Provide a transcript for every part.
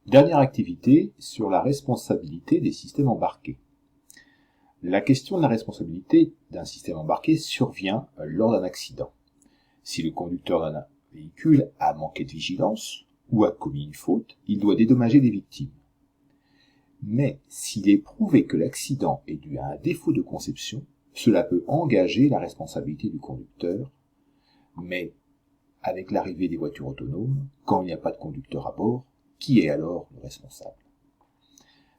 Dernière activité sur la responsabilité des systèmes embarqués. La question de la responsabilité d'un système embarqué survient lors d'un accident. Si le conducteur d'un véhicule a manqué de vigilance ou a commis une faute, il doit dédommager les victimes. Mais s'il est prouvé que l'accident est dû à un défaut de conception, cela peut engager la responsabilité du conducteur, mais avec l'arrivée des voitures autonomes, quand il n'y a pas de conducteur à bord, qui est alors le responsable?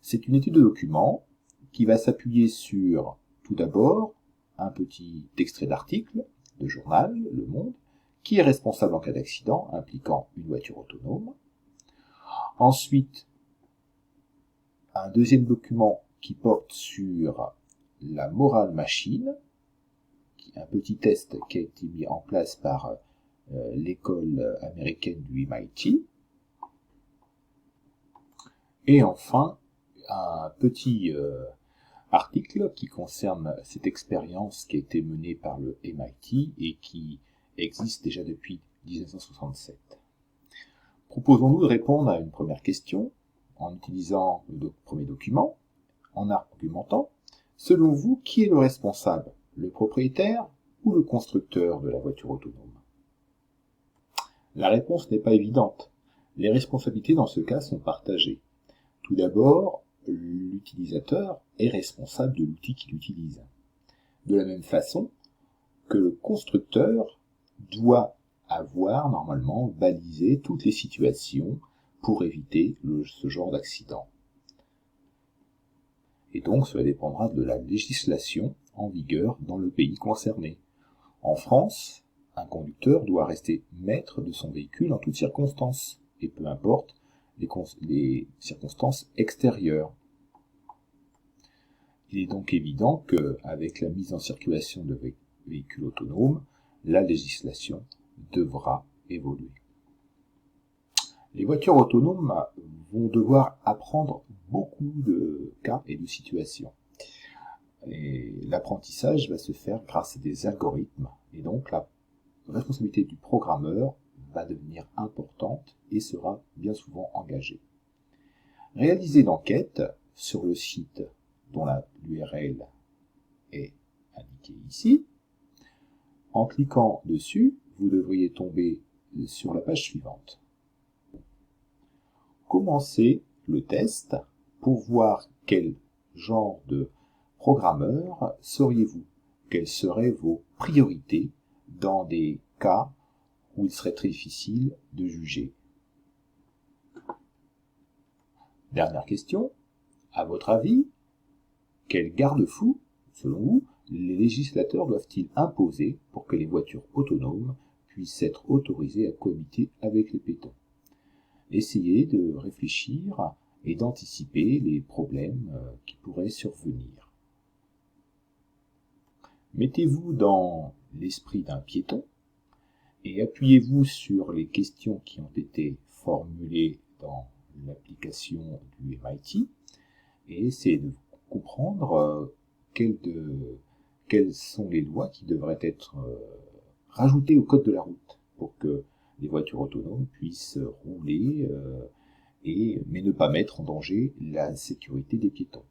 C'est une étude de document qui va s'appuyer sur, tout d'abord, un petit extrait d'article de journal, Le Monde, qui est responsable en cas d'accident impliquant une voiture autonome. Ensuite, un deuxième document qui porte sur la morale machine, un petit test qui a été mis en place par l'école américaine du MIT. Et enfin, un petit article qui concerne cette expérience qui a été menée par le MIT et qui existe déjà depuis 1967. Proposons-nous de répondre à une première question en utilisant le premier document, en argumentant. Selon vous, qui est le responsable? Le propriétaire ou le constructeur de la voiture autonome? La réponse n'est pas évidente. Les responsabilités dans ce cas sont partagées. Tout d'abord, l'utilisateur est responsable de l'outil qu'il utilise. De la même façon que le constructeur doit avoir normalement balisé toutes les situations pour éviter ce genre d'accident. Et donc cela dépendra de la législation en vigueur dans le pays concerné. En France, un conducteur doit rester maître de son véhicule en toutes circonstances, et peu importe les circonstances extérieures. Il est donc évident qu'avec la mise en circulation de véhicules autonomes, la législation devra évoluer. Les voitures autonomes vont devoir apprendre beaucoup de cas et de situations. Et l'apprentissage va se faire grâce à des algorithmes, et donc la responsabilité du programmeur va devenir importante et sera bien souvent engagée. Réalisez l'enquête sur le site dont l'URL est indiquée ici. En cliquant dessus, vous devriez tomber sur la page suivante. Commencez le test pour voir quel genre de programmeur seriez-vous. Quelles seraient vos priorités dans des cas où il serait très difficile de juger. Dernière question. À votre avis, quels garde-fous, selon vous, les législateurs doivent-ils imposer pour que les voitures autonomes puissent être autorisées à cohabiter avec les piétons? Essayez de réfléchir et d'anticiper les problèmes qui pourraient survenir. Mettez-vous dans l'esprit d'un piéton et appuyez-vous sur les questions qui ont été formulées dans l'application du MIT et essayez de comprendre quelles sont les lois qui devraient être rajoutées au code de la route pour que les voitures autonomes puissent rouler mais ne pas mettre en danger la sécurité des piétons.